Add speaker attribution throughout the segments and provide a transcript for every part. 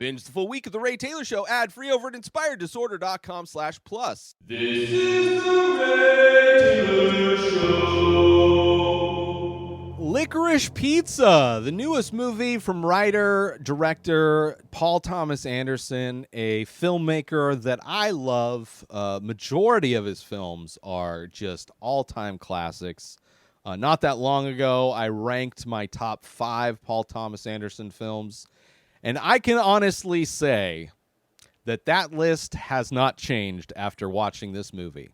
Speaker 1: Binge the full week of The Ray Taylor Show ad-free over at inspireddisorder.com/plus.
Speaker 2: This is The Ray Taylor Show.
Speaker 1: Licorice Pizza, the newest movie from writer-director Paul Thomas Anderson, a filmmaker that I love. Majority of his films are just all-time classics. Not that long ago, I ranked my top 5 Paul Thomas Anderson films, and I can honestly say that that list has not changed after watching this movie.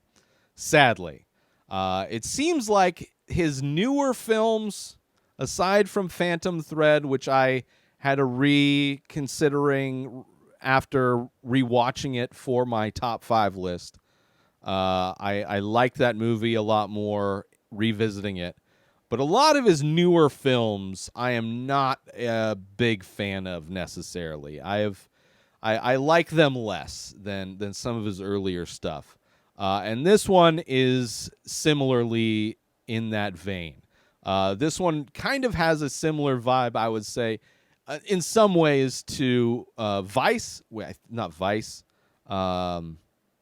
Speaker 1: Sadly. It seems like his newer films, aside from Phantom Thread, which I had a reconsidering after rewatching it for my top 5 list, I like that movie a lot more revisiting it. But a lot of his newer films, I am not a big fan of necessarily. I like them less than some of his earlier stuff. And this one is similarly in that vein. This one kind of has a similar vibe, I would say, in some ways to Vice. Not Vice.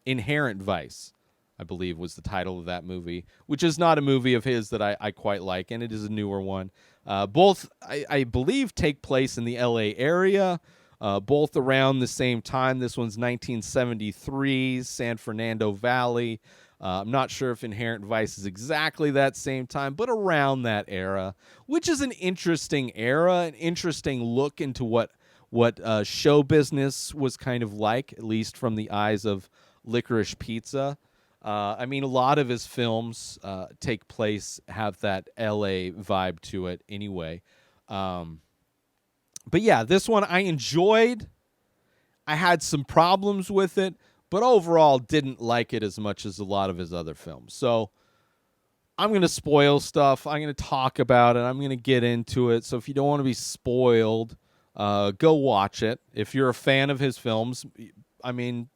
Speaker 1: Inherent Vice, I believe, was the title of that movie, which is not a movie of his that I quite like, and it is a newer one. Both, I believe, take place in the L.A. area, both around the same time. This one's 1973, San Fernando Valley. I'm not sure if Inherent Vice is exactly that same time, but around that era, which is an interesting era, an interesting look into what show business was kind of like, at least from the eyes of Licorice Pizza. I mean, a lot of his films take place, have that L.A. vibe to it anyway. But yeah, this one I enjoyed. I had some problems with it, but overall didn't like it as much as a lot of his other films. So I'm going to spoil stuff. I'm going to talk about it. I'm going to get into it. So if you don't want to be spoiled, go watch it. If you're a fan of his films, I mean,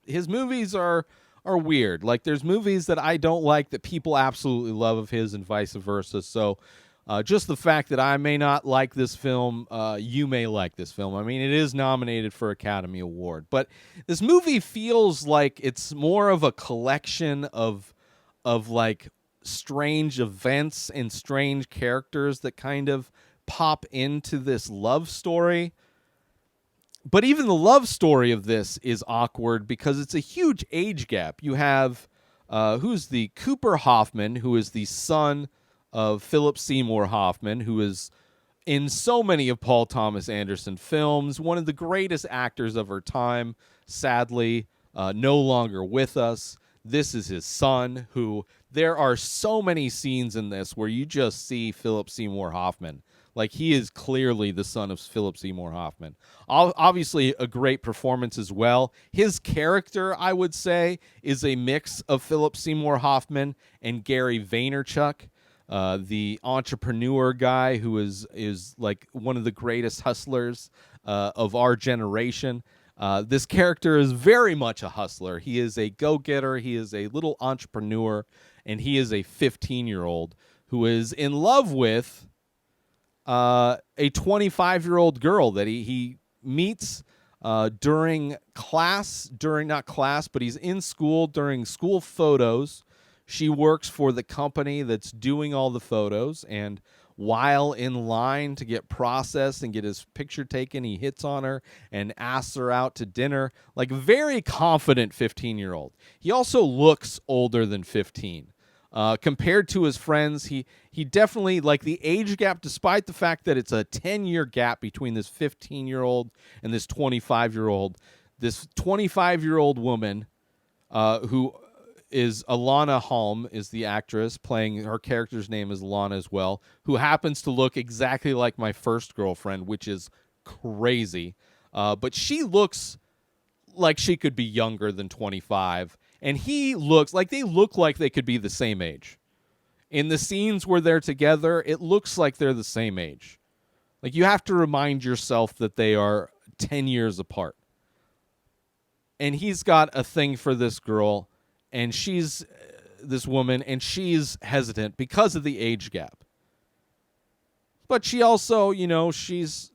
Speaker 1: his movies are weird. Like, there's movies that I don't like that people absolutely love of his, and vice versa. So just the fact that I may not like this film, you may like this film. I mean, it is nominated for Academy Award, but this movie feels like it's more of a collection of like strange events and strange characters that kind of pop into this love story. But even the love story of this is awkward because it's a huge age gap. You have who's the Cooper Hoffman, who is the son of Philip Seymour Hoffman, who is in so many of Paul Thomas Anderson films, one of the greatest actors of her time, sadly, no longer with us. This is his son, who there are so many scenes in this where you just see Philip Seymour Hoffman. Like, he is clearly the son of Philip Seymour Hoffman. Obviously, a great performance as well. His character, I would say, is a mix of Philip Seymour Hoffman and Gary Vaynerchuk, the entrepreneur guy who is like one of the greatest hustlers of our generation. This character is very much a hustler. He is a go-getter. He is a little entrepreneur, and he is a 15-year-old who is in love with a 25-year-old girl that he meets during not class, but he's in school during school photos. She works for the company that's doing all the photos, and while in line to get processed and get his picture taken, he hits on her and asks her out to dinner. Like, very confident 15-year-old. He also looks older than 15. Compared to his friends, he definitely, like, the age gap, despite the fact that it's a 10-year gap between this 15-year-old and this 25-year-old. This 25-year-old woman, who is Alana Holm, is the actress playing, her character's name is Alana as well, who happens to look exactly like my first girlfriend, which is crazy. But she looks like she could be younger than 25. And he looks like they could be the same age. In the scenes where they're together, it looks like they're the same age. Like, you have to remind yourself that they are 10 years apart. And he's got a thing for this girl, and she's this woman, and she's hesitant because of the age gap. But she also, she's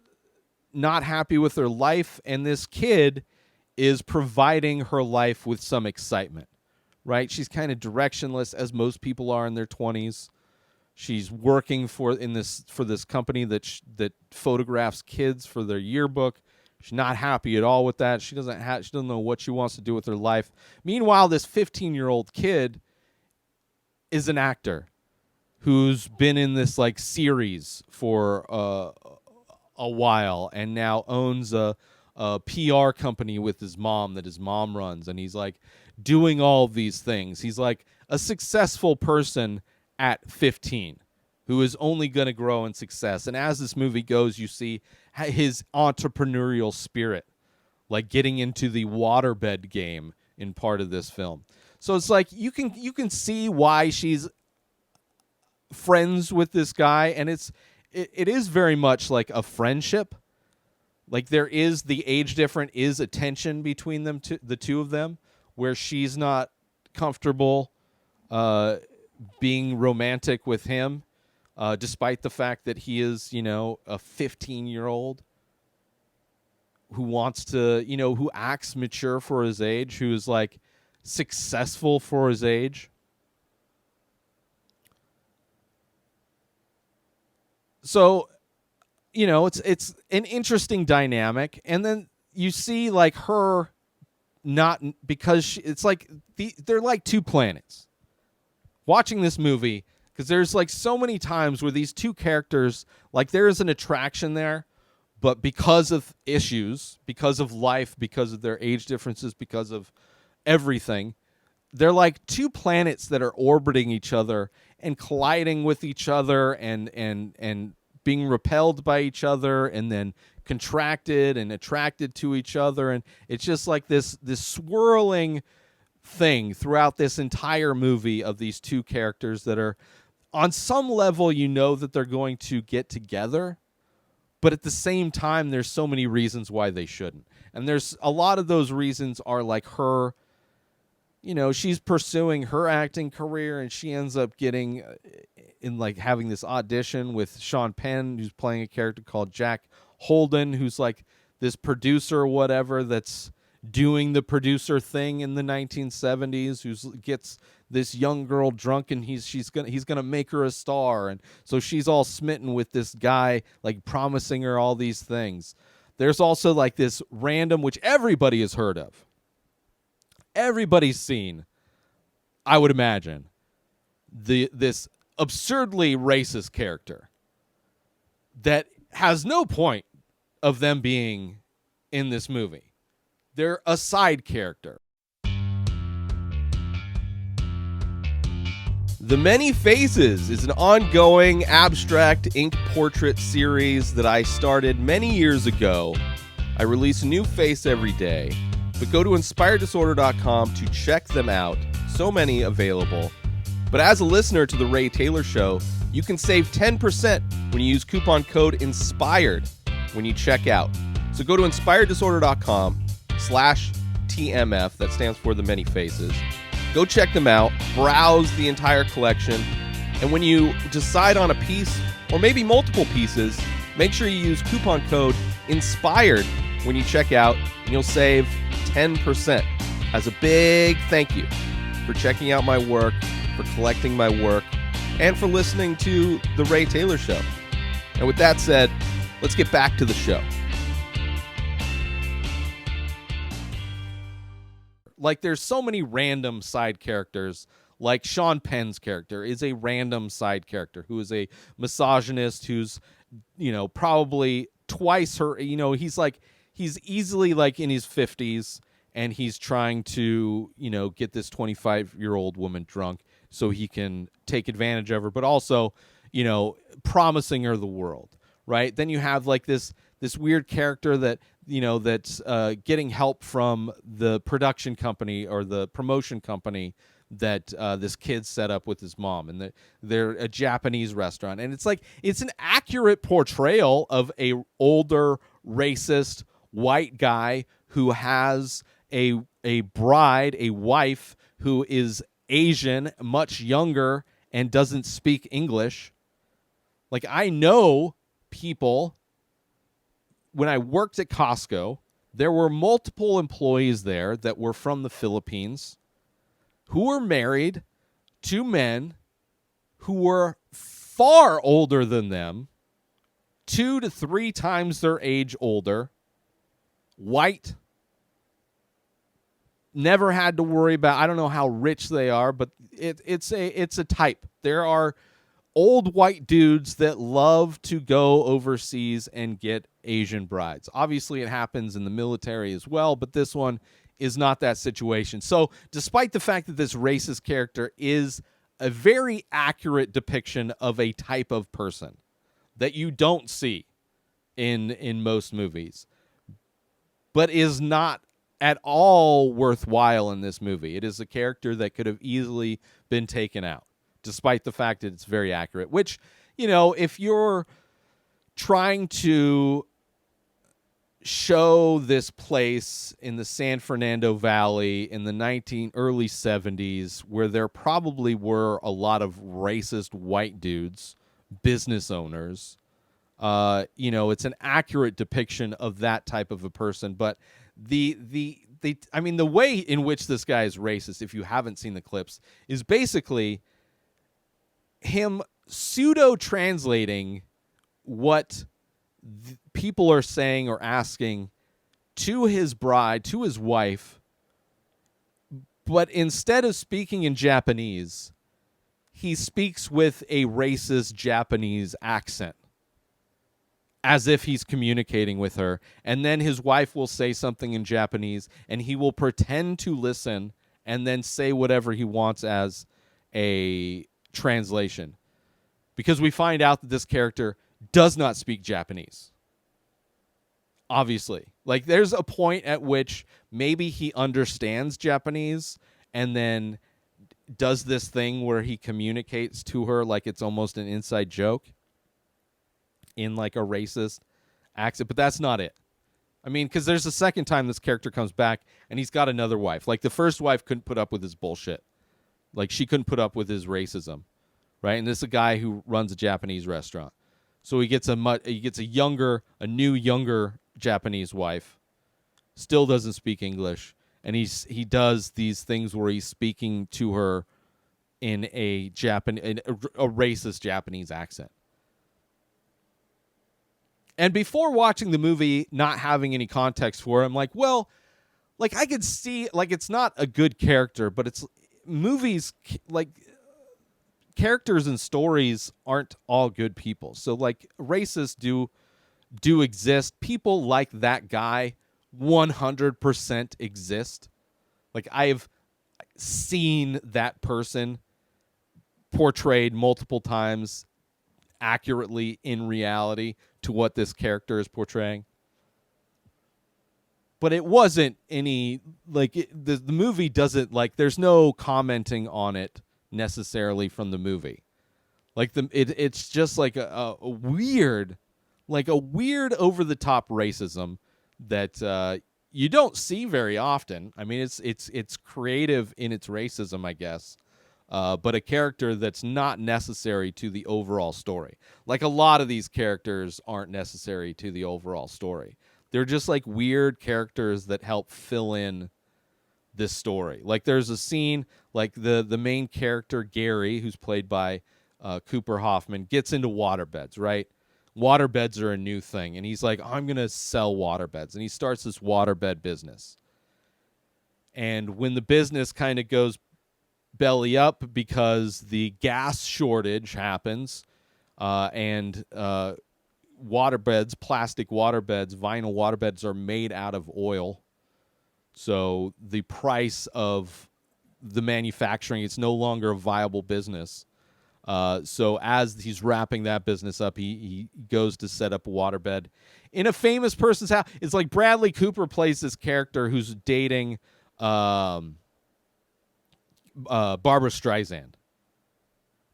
Speaker 1: not happy with her life, and this kid is providing her life with some excitement, right? She's kind of directionless, as most people are in their 20s. She's working for this company that photographs kids for their yearbook. She's not happy at all with that. She doesn't know what she wants to do with her life. Meanwhile, this 15-year-old kid is an actor who's been in this like series for a while, and now owns a PR company with his mom that his mom runs, and he's like doing all of these things. He's like a successful person at 15 who is only going to grow in success. And as this movie goes, you see his entrepreneurial spirit, like getting into the waterbed game in part of this film. So it's like you can see why she's friends with this guy, and it is very much like a friendship. Like there is the age difference is a tension between them the two of them, where she's not comfortable being romantic with him, despite the fact that he is, a 15-year-old who wants to, who acts mature for his age, who is like successful for his age. So, it's an interesting dynamic. And then you see like her not, because it's like they're like two planets. Watching this movie, because there's like so many times where these two characters, like there is an attraction there, but because of issues, because of life, because of their age differences, because of everything, they're like two planets that are orbiting each other and colliding with each other and being repelled by each other and then contracted and attracted to each other. And it's just like this swirling thing throughout this entire movie of these two characters that are on some level, that they're going to get together, but at the same time, there's so many reasons why they shouldn't. And there's a lot of those reasons are like her, she's pursuing her acting career, and she ends up getting in like having this audition with Sean Penn, who's playing a character called Jack Holden, who's like this producer or whatever that's doing the producer thing in the 1970s, who gets this young girl drunk, and he's gonna make her a star, and so she's all smitten with this guy, like promising her all these things. There's also like this random, which everybody has heard of, everybody's seen, I would imagine, this absurdly racist character that has no point of them being in this movie. They're a side character. The Many Faces is an ongoing abstract ink portrait series that I started many years ago. I release a new face every day, but go to inspireddisorder.com to check them out. So many available. But as a listener to The Ray Taylor Show, you can save 10% when you use coupon code INSPIRED when you check out. So go to inspireddisorder.com/TMF, that stands for The Many Faces. Go check them out, browse the entire collection, and when you decide on a piece, or maybe multiple pieces, make sure you use coupon code INSPIRED when you check out, and you'll save 10%. As a big thank you for checking out my work, for collecting my work, and for listening to The Ray Taylor Show. And with that said, let's get back to the show. Like, there's so many random side characters. Like Sean Penn's character is a random side character who is a misogynist, who's, probably twice her, he's easily like in his 50s, and he's trying to, get this 25-year-old woman drunk so he can take advantage of her, but also, promising her the world, right? Then you have like this weird character that, that's getting help from the production company or the promotion company that this kid set up with his mom, and they're a Japanese restaurant, and it's like it's an accurate portrayal of a older racist white guy who has a bride, a wife who is Asian, much younger, and doesn't speak English. Like, I know people when I worked at Costco, there were multiple employees there that were from the Philippines who were married to men who were far older than them, 2 to 3 times their age older, white, never had to worry about, I don't know how rich they are, but it's a type. There are old white dudes that love to go overseas and get Asian brides. Obviously, it happens in the military as well, but this one is not that situation. So despite the fact that this racist character is a very accurate depiction of a type of person that you don't see in most movies, but is not at all worthwhile in this movie. It is a character that could have easily been taken out, despite the fact that it's very accurate, which, if you're trying to show this place in the San Fernando Valley in the early 70s, where there probably were a lot of racist white dudes, business owners, it's an accurate depiction of that type of a person. But the way in which this guy is racist, if you haven't seen the clips, is basically him pseudo-translating what people are saying or asking to his bride, to his wife, but instead of speaking in Japanese, he speaks with a racist Japanese accent, as if he's communicating with her. And then his wife will say something in Japanese, and he will pretend to listen and then say whatever he wants as a translation. Because we find out that this character does not speak Japanese. Obviously. Like, there's a point at which maybe he understands Japanese and then does this thing where he communicates to her like it's almost an inside joke in like a racist accent, but that's not it. I mean, because there's a second time this character comes back and he's got another wife. Like, the first wife couldn't put up with his bullshit. Like, she couldn't put up with his racism, right? And this is a guy who runs a Japanese restaurant. So he gets a new younger Japanese wife. Still doesn't speak English, and he does these things where he's speaking to her in a racist Japanese accent. And before watching the movie, not having any context for it, I'm like, well, like, I could see, like, it's not a good character, but it's movies, like, characters and stories aren't all good people. So, like, racists do exist. People like that guy 100% exist. Like, I've seen that person portrayed multiple times accurately in reality to what this character is portraying. But it wasn't any, like, the movie doesn't, like, there's no commenting on it necessarily from the movie. Like, it's just like a weird, like, a weird over-the-top racism that you don't see very often. I mean, it's creative in its racism, I guess. But a character that's not necessary to the overall story. Like, a lot of these characters aren't necessary to the overall story. They're just like weird characters that help fill in this story. Like, there's a scene, like the main character, Gary, who's played by Cooper Hoffman, gets into waterbeds, right? Waterbeds are a new thing. And he's like, I'm going to sell waterbeds. And he starts this waterbed business. And when the business kind of goes belly up because the gas shortage happens, and waterbeds, plastic waterbeds, vinyl waterbeds are made out of oil. So the price of the manufacturing, it's no longer a viable business. So as he's wrapping that business up, he goes to set up a waterbed in a famous person's house. It's like Bradley Cooper plays this character who's dating Barbara Streisand.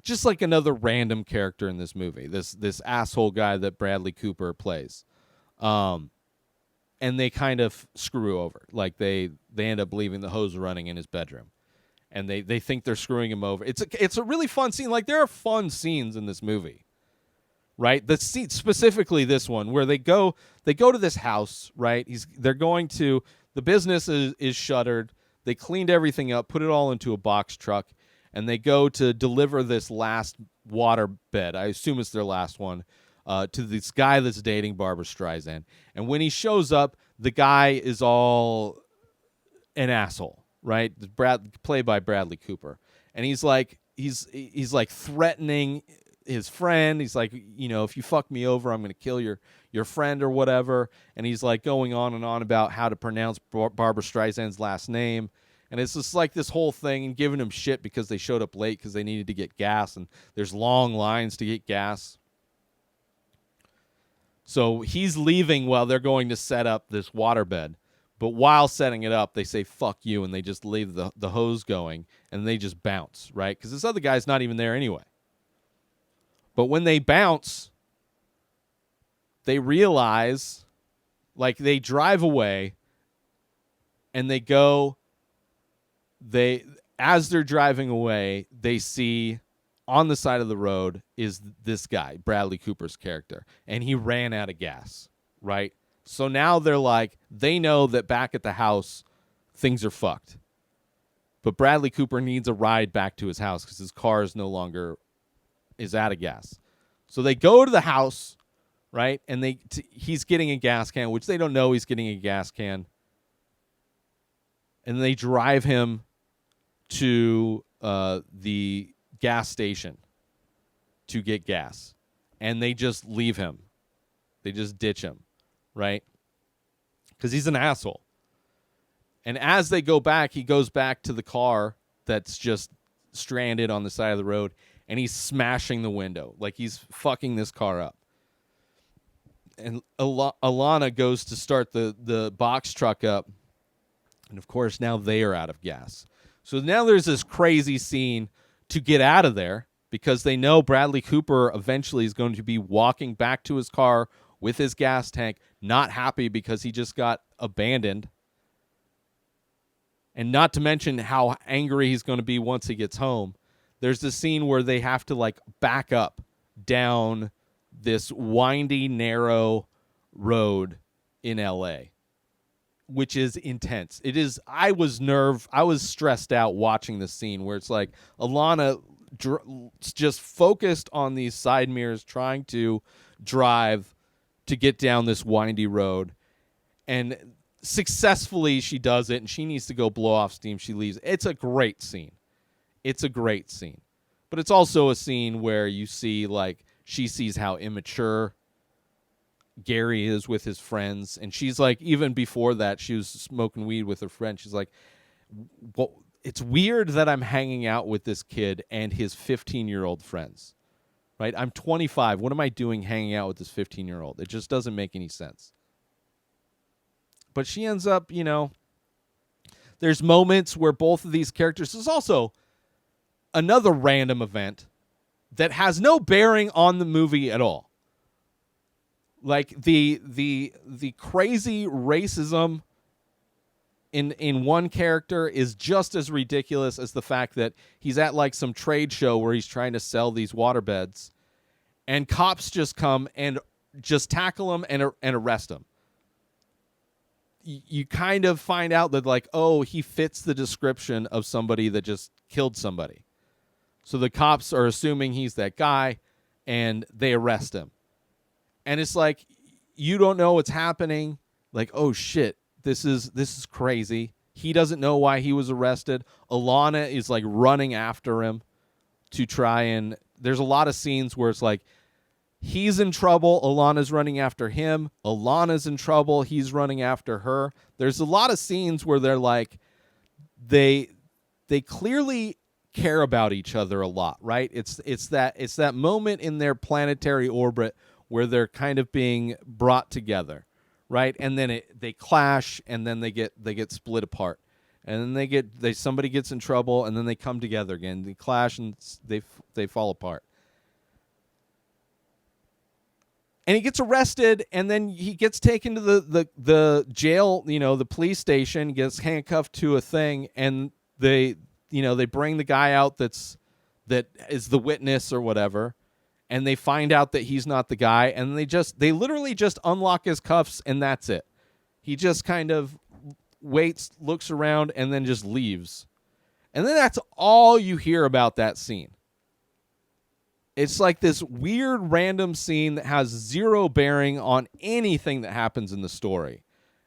Speaker 1: Just like another random character in this movie. This asshole guy that Bradley Cooper plays. And they kind of screw over. Like, they end up leaving the hose running in his bedroom. And they think they're screwing him over. It's a really fun scene. Like, there are fun scenes in this movie. right? The scene, specifically this one, where they go to this house, right? They're going to, the business is shuttered. They cleaned everything up, put it all into a box truck, and they go to deliver this last water bed. I assume it's their last one, to this guy that's dating Barbara Streisand. And when he shows up, the guy is all an asshole, right? Played by Bradley Cooper. And he's like threatening his friend. He's like, if you fuck me over, I'm going to kill your friend or whatever. And he's like going on and on about how to pronounce Barbara Streisand's last name. And it's just like this whole thing, and giving him shit because they showed up late because they needed to get gas, and there's long lines to get gas. So he's leaving while they're going to set up this waterbed. But while setting it up, they say, fuck you, and they just leave the hose going, and they just bounce, right? Because this other guy's not even there anyway. But when they bounce, they realize, like, they drive away, and as they're driving away, they see on the side of the road is this guy, Bradley Cooper's character, and he ran out of gas, right? So now they're like, they know that back at the house, things are fucked. But Bradley Cooper needs a ride back to his house because his car is is out of gas. So they go to the house, right? And he's getting a gas can, which they don't know he's getting a gas can. And they drive him to the gas station to get gas. And they just leave him. They just ditch him, right? Because he's an asshole. And as they go back, he goes back to the car that's just stranded on the side of the road, and he's smashing the window. Like, he's fucking this car up. And Alana goes to start the box truck up, and of course, now they are out of gas. So now there's this crazy scene to get out of there, because they know Bradley Cooper eventually is going to be walking back to his car with his gas tank, not happy because he just got abandoned. And not to mention how angry he's going to be once he gets home. There's this scene where they have to, like, back up down this windy, narrow road in L.A., which is intense. It is. I was stressed out watching this scene where it's like Alana just focused on these side mirrors, trying to drive to get down this windy road, and successfully she does it, and she needs to go blow off steam. She leaves. It's a great scene. But it's also a scene where you see, like, she sees how immature Gary is with his friends, and she's like, even before that, she was smoking weed with her friend. She's like, well, it's weird that I'm hanging out with this kid and his 15-year-old friends, right? I'm 25. What am I doing hanging out with this 15-year-old? It just doesn't make any sense. But she ends up, there's moments where both of these characters, there's also another random event that has no bearing on the movie at all. Like the crazy racism in one character is just as ridiculous as the fact that he's at, like, some trade show where he's trying to sell these waterbeds, and cops just come and just tackle him and arrest him. You kind of find out that, like, oh, he fits the description of somebody that just killed somebody. So the cops are assuming he's that guy, and they arrest him. And it's like, you don't know what's happening. Like, oh shit, this is crazy. He doesn't know why he was arrested. Alana is, like, running after him to try and, there's a lot of scenes where it's like, he's in trouble, Alana's running after him. Alana's in trouble, he's running after her. There's a lot of scenes where they're like, they clearly care about each other a lot, right? It's that moment in their planetary orbit where they're kind of being brought together, right? And then they clash, and then they get split apart, and then somebody gets in trouble, and then they come together again. They clash, and they fall apart. And he gets arrested, and then he gets taken to the jail, the police station, gets handcuffed to a thing, and they bring the guy out that is the witness or whatever, and they find out that he's not the guy, and they literally just unlock his cuffs, and that's it. He just kind of waits, looks around, and then just leaves. And then that's all you hear about that scene. It's like this weird random scene that has zero bearing on anything that happens in the story.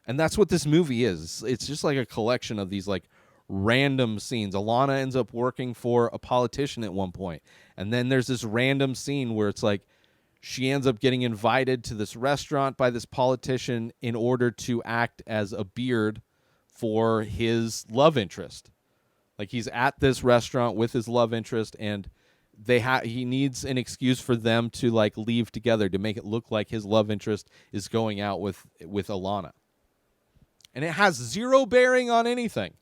Speaker 1: And that's what this movie is. It's just like a collection of these like random scenes. Alana ends up working for a politician at one point. And then there's this random scene where it's like she ends up getting invited to this restaurant by this politician in order to act as a beard for his love interest. Like he's at this restaurant with his love interest, and he needs an excuse for them to like leave together to make it look like his love interest is going out with Alana. And it has zero bearing on anything.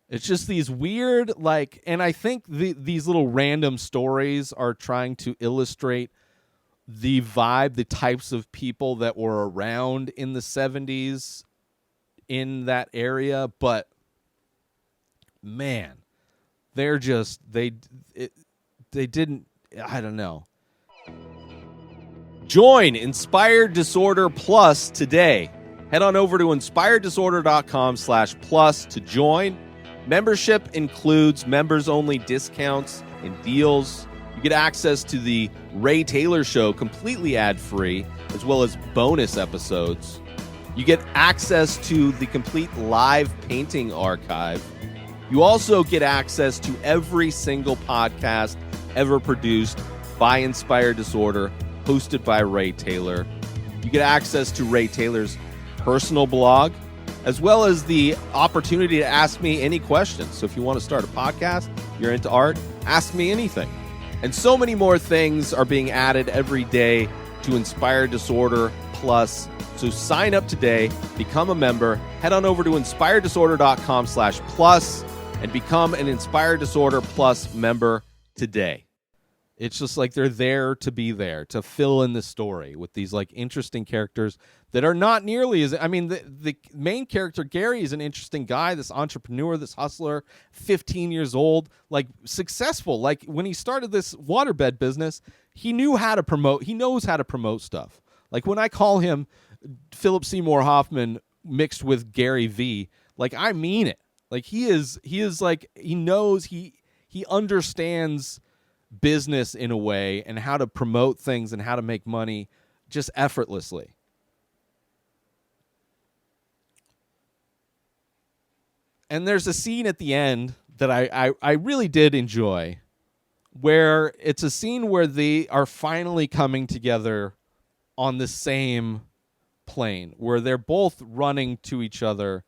Speaker 1: It's just these weird, like, and I think these little random stories are trying to illustrate the vibe, the types of people that were around in the 70s in that area. But man, they're just, they didn't, I don't know. Join Inspired Disorder Plus today. Head on over to inspireddisorder.com/plus to join. Membership includes members-only discounts and deals. You get access to the Ray Taylor Show completely ad-free, as well as bonus episodes. You get access to the complete live painting archive. You also get access to every single podcast ever produced by Inspired Disorder, hosted by Ray Taylor. You get access to Ray Taylor's personal blog, as well as the opportunity to ask me any questions. So if you want to start a podcast, you're into art, ask me anything. And so many more things are being added every day to Inspired Disorder Plus. So sign up today, become a member, head on over to inspireddisorder.com/plus and become an Inspired Disorder Plus member today. It's just like they're there to be there, to fill in the story with these like interesting characters that are not nearly as, I mean, the main character, Gary, is an interesting guy, this entrepreneur, this hustler, 15 years old, like successful. Like when he started this waterbed business, he knows how to promote stuff. Like when I call him Philip Seymour Hoffman mixed with Gary V, like I mean it. Like he is like, he knows, he understands business in a way and how to promote things and how to make money just effortlessly. And there's a scene at the end that I really did enjoy, where it's a scene where they are finally coming together on the same plane, where they're both running to each other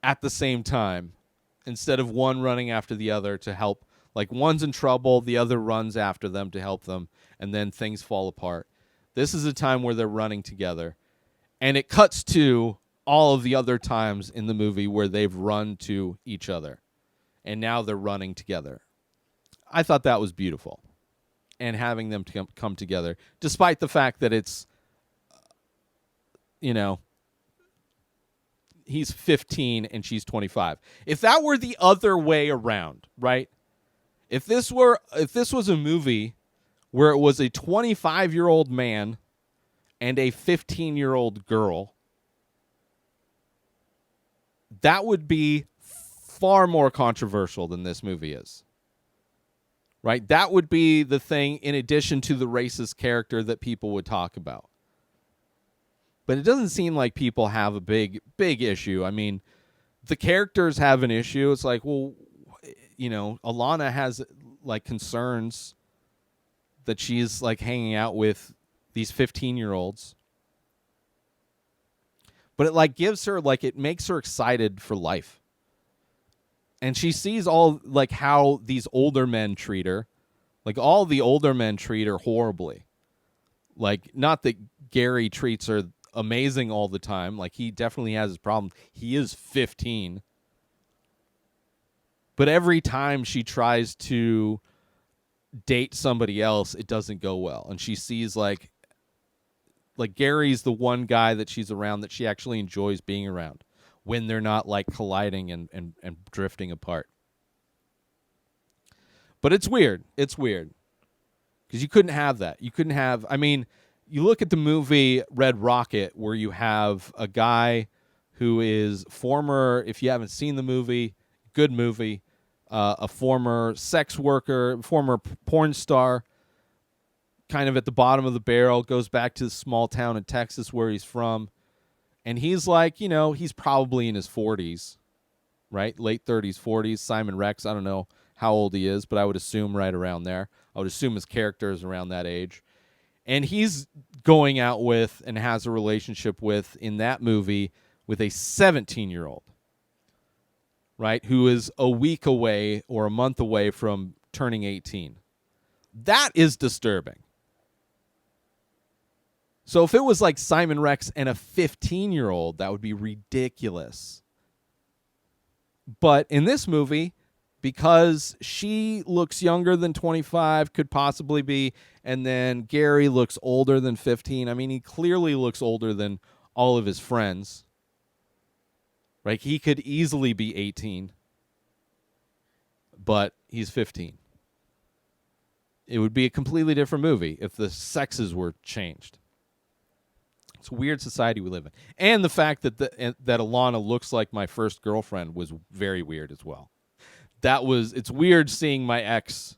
Speaker 1: at the same time, instead of one running after the other to help. Like one's in trouble, the other runs after them to help them, and then things fall apart. This is a time where they're running together. And it cuts to all of the other times in the movie where they've run to each other. And now they're running together. I thought that was beautiful. And having them come together, despite the fact that it's, he's 15 and she's 25. If that were the other way around, right? If this was a movie where it was a 25-year-old man and a 15-year-old girl, that would be far more controversial than this movie is. Right? That would be the thing in addition to the racist character that people would talk about. But it doesn't seem like people have a big issue. I mean, the characters have an issue. It's like, well, Alana has like concerns that she's like hanging out with these 15-year-olds. But it like gives her, like, it makes her excited for life. And she sees all like how these older men treat her. Like all the older men treat her horribly. Like, not that Gary treats her amazing all the time. Like, he definitely has his problems. He is 15. But every time she tries to date somebody else, it doesn't go well. And she sees like Gary's the one guy that she's around that she actually enjoys being around when they're not like colliding and drifting apart. But it's weird. It's weird. Because you couldn't have that. You couldn't have, I mean, you look at the movie Red Rocket, where you have a guy who is former, if you haven't seen the movie, good movie, a former sex worker, former porn star, kind of at the bottom of the barrel, goes back to the small town in Texas where he's from. And he's like, you know, he's probably in his 40s, right? Late 30s, 40s. Simon Rex, I don't know how old he is, but I would assume right around there. I would assume his character is around that age. And he's going out with and has a relationship with, in that movie, with a 17-year-old, right, who is a week away or a month away from turning 18. That is disturbing. So if it was like Simon Rex and a 15-year-old, that would be ridiculous. But in this movie, because she looks younger than 25, could possibly be, and then Gary looks older than 15. I mean, he clearly looks older than all of his friends. Right? He could easily be 18, but he's 15. It would be a completely different movie if the sexes were changed. It's a weird society we live in. And the fact that that Alana looks like my first girlfriend was very weird as well. It's weird seeing my ex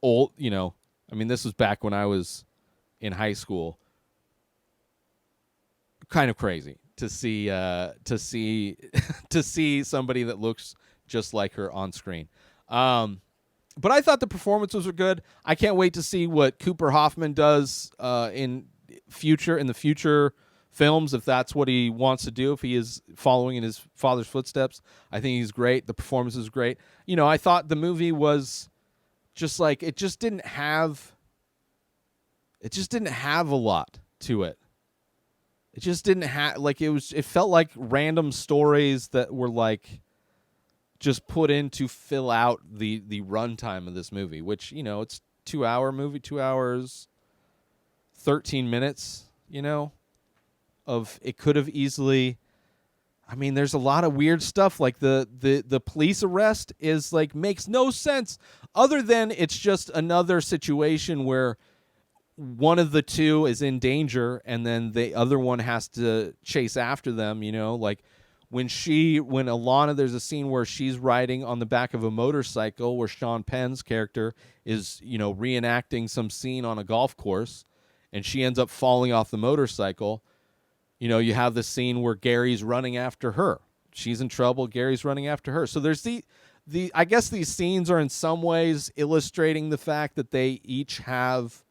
Speaker 1: old, you know, I mean, this was back when I was in high school. Kind of crazy to see to see somebody that looks just like her on screen. But I thought the performances were good. I can't wait to see what Cooper Hoffman does in the future films, if that's what he wants to do, if he is following in his father's footsteps. I think he's great. The performance is great. You know, I thought the movie was just like, it just didn't have a lot to it. It just didn't have, like, it felt like random stories that were like just put in to fill out the runtime of this movie, which, you know, it's 2-hour movie, 2 hours, 13 minutes, you know, of, it could have easily, I mean, there's a lot of weird stuff, like the police arrest is like, makes no sense other than it's just another situation where one of the two is in danger and then the other one has to chase after them, you know, like when Alana, there's a scene where she's riding on the back of a motorcycle where Sean Penn's character is, you know, reenacting some scene on a golf course, and she ends up falling off the motorcycle. You know, you have the scene where Gary's running after her. She's in trouble. Gary's running after her. So there's I guess these scenes are in some ways illustrating the fact that they each have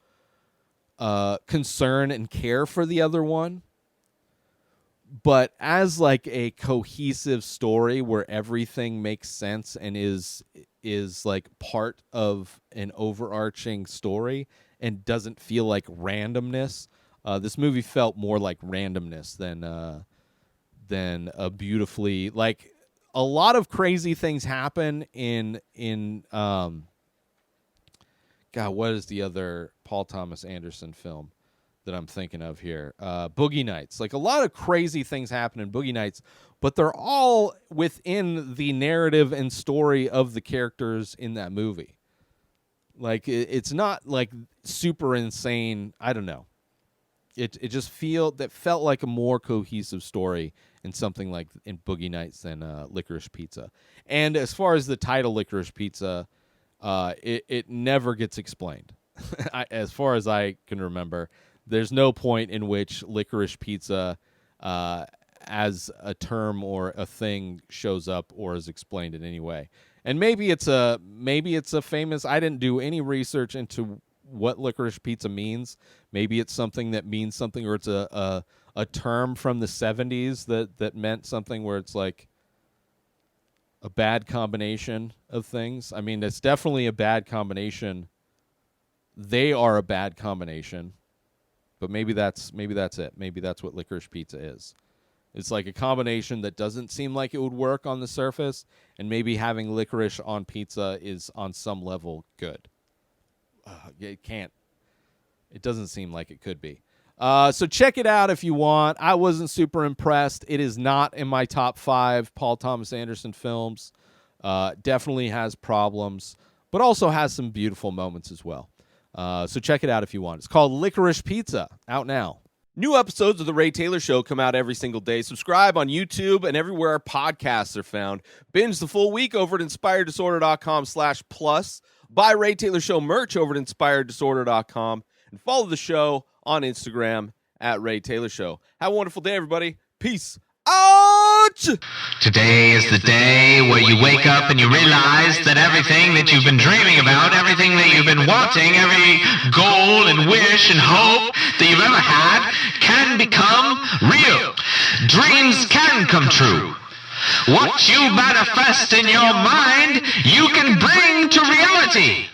Speaker 1: concern and care for the other one. But as like a cohesive story where everything makes sense and is like part of an overarching story and doesn't feel like randomness, this movie felt more like randomness than a beautifully, like, a lot of crazy things happen in God, what is the other Paul Thomas Anderson film that I'm thinking of here? Boogie Nights. Like, a lot of crazy things happen in Boogie Nights, but they're all within the narrative and story of the characters in that movie. Like, it's not like super insane. I don't know. It just felt like a more cohesive story in something like in Boogie Nights than Licorice Pizza. And as far as the title Licorice Pizza, it never gets explained. As far as I can remember, there's no point in which licorice pizza as a term or a thing shows up or is explained in any way. And maybe it's a famous, I didn't do any research into what licorice pizza means. Maybe it's something that means something, or it's a term from the 70s that meant something where it's like a bad combination of things. I mean, it's definitely a bad combination. They are a bad combination. But maybe that's it. Maybe that's what licorice pizza is. It's like a combination that doesn't seem like it would work on the surface, and maybe having licorice on pizza is on some level good. It doesn't seem like it could be. So check it out if you want. I wasn't super impressed. It is not in my top 5 Paul Thomas Anderson films. Definitely has problems. but also has some beautiful moments as well. So check it out if you want. It's called Licorice Pizza, out now. New episodes of The Ray Taylor Show come out every single day. Subscribe on YouTube and everywhere our podcasts are found. Binge the full week over at inspireddisorder.com/plus. Buy Ray Taylor Show merch over at inspireddisorder.com. And follow the show on Instagram at Ray Taylor Show. Have a wonderful day, everybody. Peace out!
Speaker 3: Today is the day where you wake up and you realize that everything that you've been dreaming about, everything that you've been wanting, every goal and wish and hope that you've ever had can become real. Dreams can come true. What you manifest in your mind, you can bring to reality.